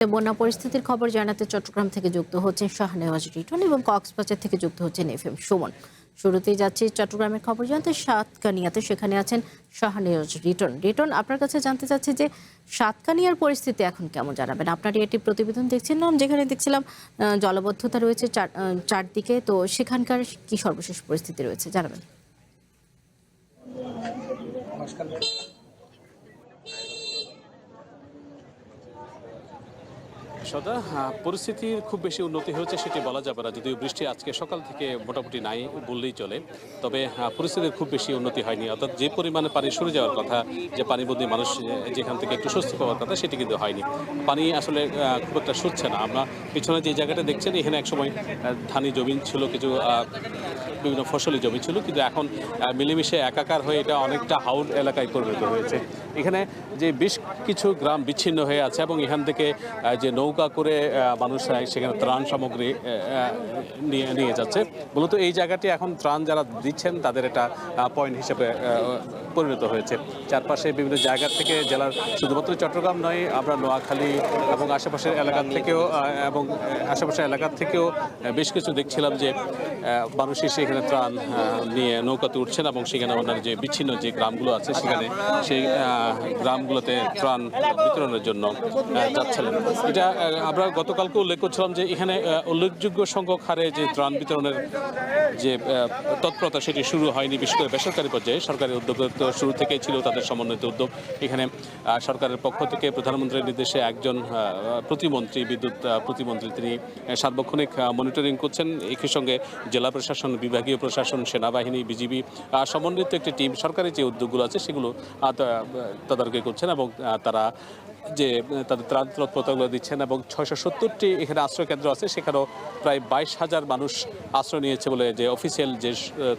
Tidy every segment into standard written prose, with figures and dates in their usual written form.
বন্যা পরিস্থিতির খবর জানাতে চট্টগ্রাম থেকে যুক্ত হচ্ছেন শাহনেওয়াজ রিটন এবং কক্সবাজার থেকে যুক্ত হচ্ছেন FM সুমন। শুরুতেই যাচ্ছি চট্টগ্রামের খবর জানতে সাতকানিয়াতে, সেখানে আছেন শাহনেওয়াজ রিটন। রিটন, আপনার কাছে জানতে চাচ্ছি যে সাতকানিয়ার পরিস্থিতি এখন কেমন, জানাবেন। আপনার এটি প্রতিবেদন দেখছিলাম, যেখানে দেখছিলাম জলবদ্ধতা রয়েছে চারদিকে, তো সেখানকার কি সর্বশেষ পরিস্থিতি রয়েছে, জানাবেন। সদা পরিস্থিতির খুব বেশি উন্নতি হয়েছে সেটি বলা যাবে না, যদিও বৃষ্টি আজকে সকাল থেকে মোটামুটি নাই বললেই চলে। তবে পরিস্থিতির খুব বেশি উন্নতি হয়নি, অর্থাৎ যে পরিমাণে পানি সরে যাওয়ার কথা, যে পানিবন্দী মানুষ যেখান থেকে একটু স্বস্তি পাওয়ার কথা, সেটি কিন্তু হয়নি। পানি আসলে খুব একটা সরছে না। আমরা পিছনে যে জায়গাটা দেখছেন, এখানে একসময় ধানি জমি ছিল, কিছু বিভিন্ন ফসলি জমি ছিল, কিন্তু এখন মিলেমিশে একাকার হয়ে এটা অনেকটা হাউল এলাকায় পরিণত হয়েছে। এখানে যে বেশ কিছু গ্রাম বিচ্ছিন্ন হয়ে আছে এবং এখান থেকে যে নৌকা করে মানুষ সেখানে ত্রাণ সামগ্রী নিয়ে যাচ্ছে। মূলত এই জায়গাটি এখন ত্রাণ যারা দিচ্ছেন তাদের একটা পয়েন্ট হিসেবে পরিণত হয়েছে। চারপাশে বিভিন্ন জায়গা থেকে জেলার, শুধুমাত্র চট্টগ্রাম নয়, আমরা নোয়াখালী এবং আশেপাশের এলাকা থেকেও বেশ কিছু দেখছিলাম যে মানুষ এসে এখানে ত্রাণ নিয়ে নৌকাতে উঠছেন এবং সেখানে অন্যান্য যে বিচ্ছিন্ন যে গ্রামগুলো আছে সেখানে সেই গ্রামগুলোতে ত্রাণ বিতরণের জন্য যাচ্ছিলেন। এটা আমরা গতকালকে উল্লেখ করছিলাম যে এখানে উল্লেখযোগ্য সংখ্যক হারে যে ত্রাণ বিতরণের যে তৎপরতা সেটি শুরু হয়নি, বিশেষ করে বেসরকারি পর্যায়ে। সরকারি উদ্যোগ তো শুরু থেকেই ছিল, তাদের সমন্বিত উদ্যোগ। এখানে সরকারের পক্ষ থেকে প্রধানমন্ত্রীর নির্দেশে একজন প্রতিমন্ত্রী, বিদ্যুৎ প্রতিমন্ত্রী, তিনি সার্বক্ষণিক মনিটরিং করছেন। একই সঙ্গে জেলা প্রশাসন, বিভাগীয় প্রশাসন, সেনাবাহিনী, বিজিবি সমন্বিত একটি টিম সরকারি যে উদ্যোগগুলো আছে সেগুলো তদারকি করছেন এবং তারা যে তাদের ত্রাণ তৎপরতাগুলো দিচ্ছেন। এবং 670টি এখানে আশ্রয় কেন্দ্র আছে, সেখানেও প্রায় 22,000 মানুষ আশ্রয় নিয়েছে বলে যে অফিসিয়াল যে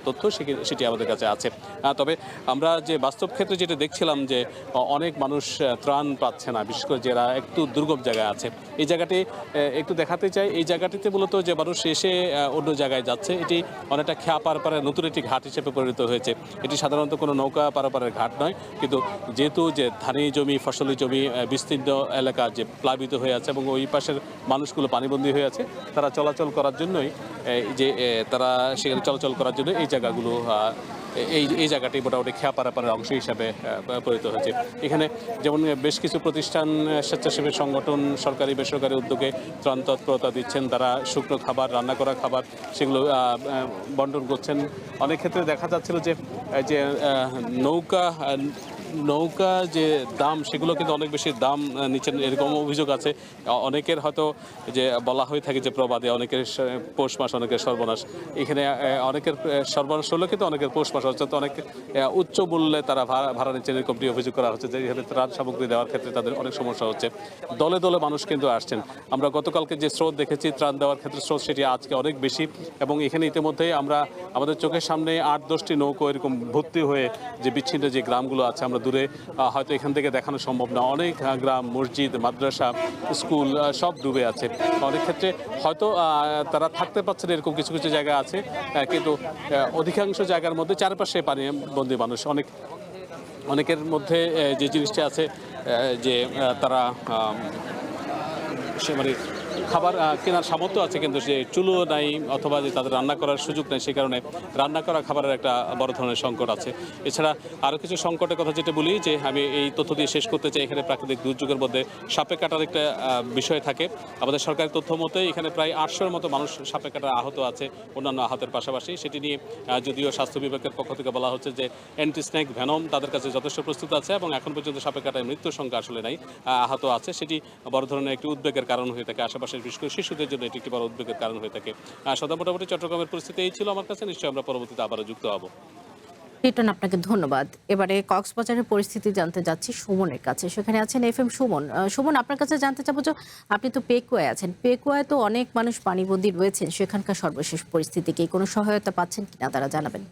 তথ্য সেটি আমাদের কাছে আছে। তবে আমরা যে বাস্তব ক্ষেত্রে যেটা দেখছিলাম যে অনেক মানুষ ত্রাণ পাচ্ছে না, বিশেষ করে যারা একটু দুর্গম জায়গায় আছে। এই জায়গাটি একটু দেখাতে চাই। এই জায়গাটিতে মূলত যে মানুষ এসে অন্য জায়গায় যাচ্ছে, এটি অনেকটা খেয়া পারাপারের নতুন একটি ঘাট হিসেবে পরিণত হয়েছে। এটি সাধারণত কোনো নৌকা পারাপারের ঘাট নয়, কিন্তু যেহেতু যে ধানি জমি, ফসলি জমি, বিস্তীর্ণ এলাকা যে প্লাবিত হয়ে আছে এবং ওই পাশের মানুষগুলো পানিবন্দী হয়ে আছে, তারা চলাচল করার জন্যই তারা সেখানে চলাচল করার জন্য এই জায়গাগুলো এই জায়গাটি মোটামুটি খেয়া পারাপারের অংশ হিসাবে পরিণত হয়েছে। এখানে যেমন বেশ কিছু প্রতিষ্ঠান, স্বেচ্ছাসেবী সংগঠন সরকারি বেসরকারি উদ্যোগে ত্রাণ তৎপরতা দিচ্ছেন। তারা শুকনো খাবার, রান্না করা খাবার সেগুলো বন্টন করছেন। অনেক ক্ষেত্রে দেখা যাচ্ছিল যে নৌকা যে দাম, সেগুলো কিন্তু অনেক বেশি দাম নিচ্ছেন, এরকম অভিযোগ আছে। অনেকের হয়তো যে বলা হয়ে থাকে যে প্রবাদে, অনেকের পৌষ মাস, অনেকের সর্বনাশ। এখানে অনেকের সর্বনাশ হলেও কিন্তু অনেকের পৌষ মাস, অর্থাৎ অনেক উচ্চ মূল্যে তারা ভাড়া নিচ্ছেন, এরকমটি অভিযোগ করা হচ্ছে যে এখানে ত্রাণ সামগ্রী দেওয়ার ক্ষেত্রে তাদের অনেক সমস্যা হচ্ছে। দলে দলে মানুষ কিন্তু আসছেন। আমরা গতকালকে যে স্রোত দেখেছি ত্রাণ দেওয়ার ক্ষেত্রে, স্রোত সেটি আজকে অনেক বেশি। এবং এখানে ইতিমধ্যেই আমরা আমাদের চোখের সামনে 8-10টি নৌকো এরকম ভর্তি হয়ে যে বিচ্ছিন্ন যে গ্রামগুলো আছে, আমরা দূরে হয়তো এখান থেকে দেখানো সম্ভব না, অনেক গ্রাম, মসজিদ, মাদ্রাসা, স্কুল সব ডুবে আছে। অনেক ক্ষেত্রে হয়তো তারা থাকতে পারছে না, এরকম কিছু কিছু জায়গা আছে, কিন্তু অধিকাংশ জায়গার মধ্যে চারপাশে পানিবন্দী মানুষ। অনেকের মধ্যে যে জিনিসটা আছে যে তারা মানে খাবার কেনার সামর্থ্য আছে, কিন্তু যে চুলো নাই অথবা যে তাদের রান্না করার সুযোগ নেই, সেই কারণে রান্না করা খাবারের একটা বড় ধরনের সংকট আছে। এছাড়া আরও কিছু সংকটের কথা যেটা বলি, যে আমি এই তথ্য দিয়ে শেষ করতে চাই, এখানে প্রাকৃতিক দুর্যোগের মধ্যে সাপে কাটার একটা বিষয় থাকে। আমাদের সরকারি তথ্য মতে এখানে প্রায় 800-এর মতো মানুষ সাপে কাটার আহত আছে, অন্যান্য আহতের পাশাপাশি। সেটি নিয়ে যদিও স্বাস্থ্য বিভাগের পক্ষ থেকে বলা হচ্ছে যে অ্যান্টি স্নেক ভেনম তাদের কাছে যথেষ্ট প্রস্তুত আছে এবং এখন পর্যন্ত সাপে কাটায় মৃত্যুর সংখ্যা আসলে নাই, আহত আছে। সেটি বড় ধরনের একটি উদ্বেগের কারণ হয়ে থাকে। আশেপাশের বিশেষ করে শিশুদের জন্য এটি একটি বড় উদ্বেগের কারণ হয়ে থাকে। সদা মোটামুটি চট্টগ্রামের পরিস্থিতি এই ছিল আমার কাছে। নিশ্চয়ই আমরা পরবর্তীতে আবারও যুক্ত হব। রিটন, আপনাকে ধন্যবাদ। এবারে কক্সবাজারের পরিস্থিতি জানতে যাচ্ছি সুমনের কাছে, সেখানে আছেন FM সুমন। সুমন, আপনার কাছে জানতে চাবো যে আপনি তো পেকুয়ায় আছেন, পেকুয়ায় তো অনেক মানুষ পানিবন্দী রয়েছেন, সেখানকার সর্বশেষ পরিস্থিতি কি, কোনো সহায়তা পাচ্ছেন কিনা তারা, জানাবেন।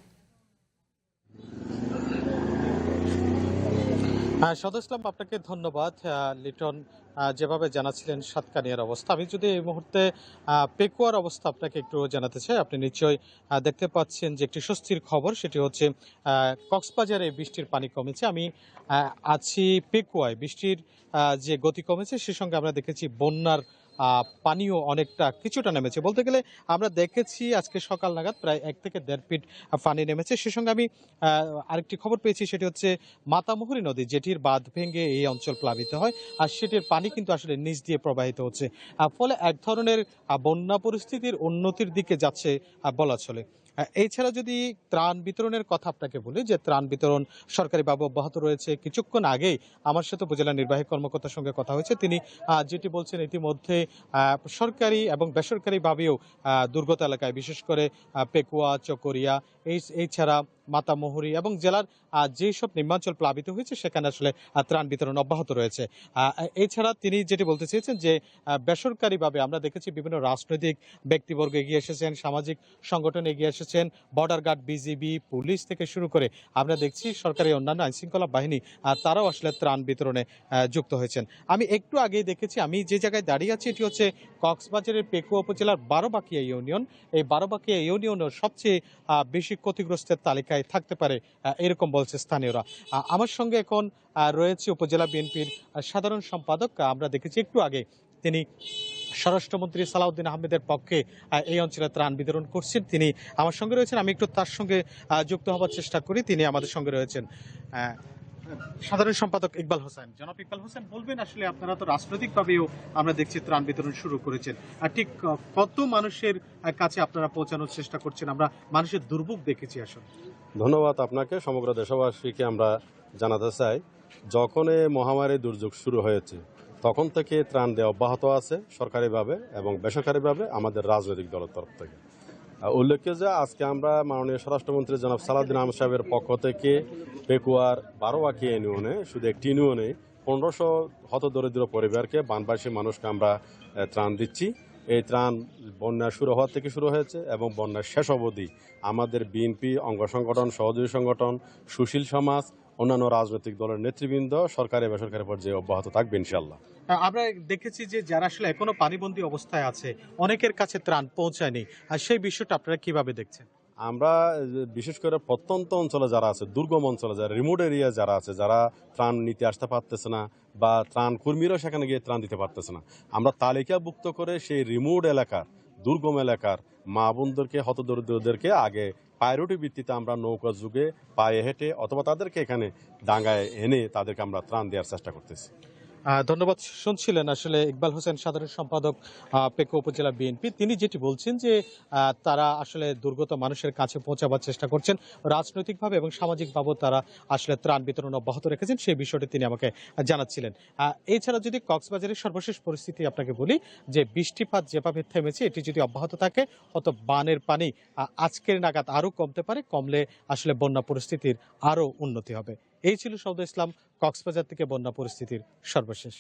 সদা ইসলাম, আপনাকে ধন্যবাদ। লিটন, যেভাবে জানাচ্ছিলেন সাতকানিয়ার অবস্থা, আমি যদি এই মুহূর্তে পেকুয়ার অবস্থা আপনাকে একটু জানাতে চাই। আপনি নিশ্চয়ই দেখতে পাচ্ছেন যে একটি স্বস্তির খবর, সেটি হচ্ছে কক্সবাজারে বৃষ্টির পানি কমেছে। আমি আছি পেকুয়ায়, বৃষ্টির যে গতি কমেছে সে সঙ্গে আমরা দেখেছি বন্যার পানিও অনেকটা কিছুটা নেমেছে বলতে গেলে। আমরা দেখেছি আজকে সকাল নাগাদ প্রায় 1 থেকে 1.5 ফিট পানি নেমেছে। সে সঙ্গে আমি আরেকটি খবর পেয়েছি, সেটি হচ্ছে মাতামুহুরী নদী, যেটির বাঁধ ভেঙে এই অঞ্চল প্লাবিত হয়, আর সেটির পানি কিন্তু আসলে নিচ দিয়ে প্রবাহিত হচ্ছে। ফলে এক ধরনের বন্যা পরিস্থিতির উন্নতির দিকে যাচ্ছে বলা চলে। এছাড়া যদি ত্রাণ বিতরণের কথা আপনাকে বলি, যে ত্রাণ বিতরণ সরকারিভাবে অব্যাহত রয়েছে। কিছুক্ষণ আগেই আমার সাথে উপজেলা নির্বাহী কর্মকর্তার সঙ্গে কথা হয়েছে। তিনি যেটি বলছেন, ইতিমধ্যে সরকারি এবং বেসরকারিভাবেও দুর্গত এলাকায়, বিশেষ করে পেকুয়া, চকরিয়া, এছাড়া মাতামুহুরী এবং জেলার যেসব নিম্নাঞ্চল প্লাবিত হয়েছে সেখানে আসলে ত্রাণ বিতরণ অব্যাহত রয়েছে। এছাড়া তিনি যেটি বলতে চেয়েছেন যে বেসরকারিভাবে আমরা দেখেছি বিভিন্ন রাজনৈতিক ব্যক্তিবর্গ এগিয়ে এসেছেন, সামাজিক সংগঠন এগিয়ে এসেছেন, বর্ডার গার্ড, বিজিবি, পুলিশ থেকে শুরু করে আমরা দেখছি সরকারি অন্যান্য আইনশৃঙ্খলা বাহিনী তারাও আসলে ত্রাণ বিতরণে যুক্ত হয়েছেন। আমি একটু আগেই দেখেছি, আমি যে জায়গায় দাঁড়িয়ে আছি এটি হচ্ছে কক্সবাজারের পেকুয়া উপজেলার বারোবাকিয়া ইউনিয়ন। এই বারোবাকিয়া ইউনিয়নের সবচেয়ে বেশি ক্ষতিগ্রস্তের তালিকায় থাকতে পারে এরকম বলছে স্থানীয়রা। আমার সঙ্গে এখন রয়েছে উপজেলা বিএনপির সাধারণ সম্পাদক। আমরা দেখেছি একটু আগে তিনি স্বরাষ্ট্রমন্ত্রী সালাউদ্দিন আহমেদের পক্ষে এই অঞ্চলে ত্রাণ বিতরণ করছেন। তিনি আমার সঙ্গে রয়েছেন, আমি একটু তার সঙ্গে যুক্ত হবার চেষ্টা করি। তিনি আমাদের সঙ্গে রয়েছেন সাধারণ সম্পাদক ইকবাল হোসেন। জনাব ইকবাল হোসেন, বলবেন আসলে আপনারা তো রাজনৈতিকভাবেও আমরা দেখছি ত্রাণ বিতরণ শুরু করেছেন, আর ঠিক কত মানুষের কাছে আপনারা পৌঁছানোর চেষ্টা করছেন? আমরা মানুষের দুর্ভোগ দেখেছি আসলে। ধন্যবাদ আপনাকে। সমগ্র দেশবাসীকে আমরা জানাতে চাই, যখন এই মহামারী দুর্যোগ শুরু হয়েছে তখন থেকে ত্রাণ দেওয়া অব্যাহত আছে সরকারিভাবে এবং বেসরকারিভাবে আমাদের রাজনৈতিক দলের তরফ থেকে। উল্লেখ্য যে আজকে আমরা মাননীয় স্বরাষ্ট্রমন্ত্রী জনাব সালাউদ্দিন আহমেদ সাহেবের পক্ষ থেকে পেকুয়ার বারোয়াকিয়া ইউনিয়নে, শুধু একটি ইউনিয়নে 1500 হতদরিদ্র পরিবারকে, বানবাসী মানুষকে আমরা ত্রাণ দিচ্ছি। এই ত্রাণ বন্যা শুরু হওয়ার থেকে শুরু হয়েছে এবং বন্যার শেষ অবধি আমাদের বিএনপি, অঙ্গ সংগঠন, সহযোগী সংগঠন, সুশীল সমাজ, অন্যান্য রাজনৈতিক দলের নেতৃবৃন্দ সরকারি বেসরকারি পর্যায়ে অব্যাহত থাকবে ইনশাল্লাহ। আমরা দেখেছি যে যারা আসলে এখনো পানিবন্দী অবস্থায় আছে, অনেকের কাছে ত্রাণ পৌঁছায়নি, আর সেই বিষয়টা আপনারা কিভাবে দেখছেন? আমরা বিশেষ করে প্রত্যন্ত অঞ্চলে যারা আছে, দুর্গম অঞ্চলে যারা, রিমোট এরিয়া যারা আছে, যারা ত্রাণ নিতে আসতে পারতেছে না বা ত্রাণ কর্মীরাও সেখানে গিয়ে ত্রাণ দিতে পারতেছে না, আমরা তালিকাভুক্ত করে সেই রিমোট এলাকার, দুর্গম এলাকার মা বোনদেরকে, হতদরিদ্রদেরকে আগে প্রায়োরিটি ভিত্তিতে আমরা নৌকা যুগে পায়ে হেঁটে অথবা তাদেরকে এখানে ডাঙ্গায় এনে তাদেরকে আমরা ত্রাণ দেওয়ার চেষ্টা করতেছি। ধন্যবাদ। শুনছিলেন আসলে ইকবাল হোসেন, সাধারণ সম্পাদক পেকুয়া উপজেলা বিএনপি। তিনি যেটি বলছেন যে তারা আসলে দুর্গত মানুষের কাছে পৌঁছাবার চেষ্টা করছেন, রাজনৈতিকভাবে এবং সামাজিকভাবেও তারা আসলে ত্রাণ বিতরণ অব্যাহত রেখেছেন, সেই বিষয়টি তিনি আমাকে জানাচ্ছিলেন। এছাড়া যদি কক্সবাজারের সর্বশেষ পরিস্থিতি আপনাকে বলি, যে বৃষ্টিপাত যেভাবে থেমেছে এটি যদি অব্যাহত থাকে, হয়ত বানের পানি আজকের নাগাদ আরও কমতে পারে, কমলে আসলে বন্যা পরিস্থিতির আরও উন্নতি হবে। এই ছিল শওকত ইসলাম, কক্সবাজার থেকে বন্যা পরিস্থিতির সর্বশেষ।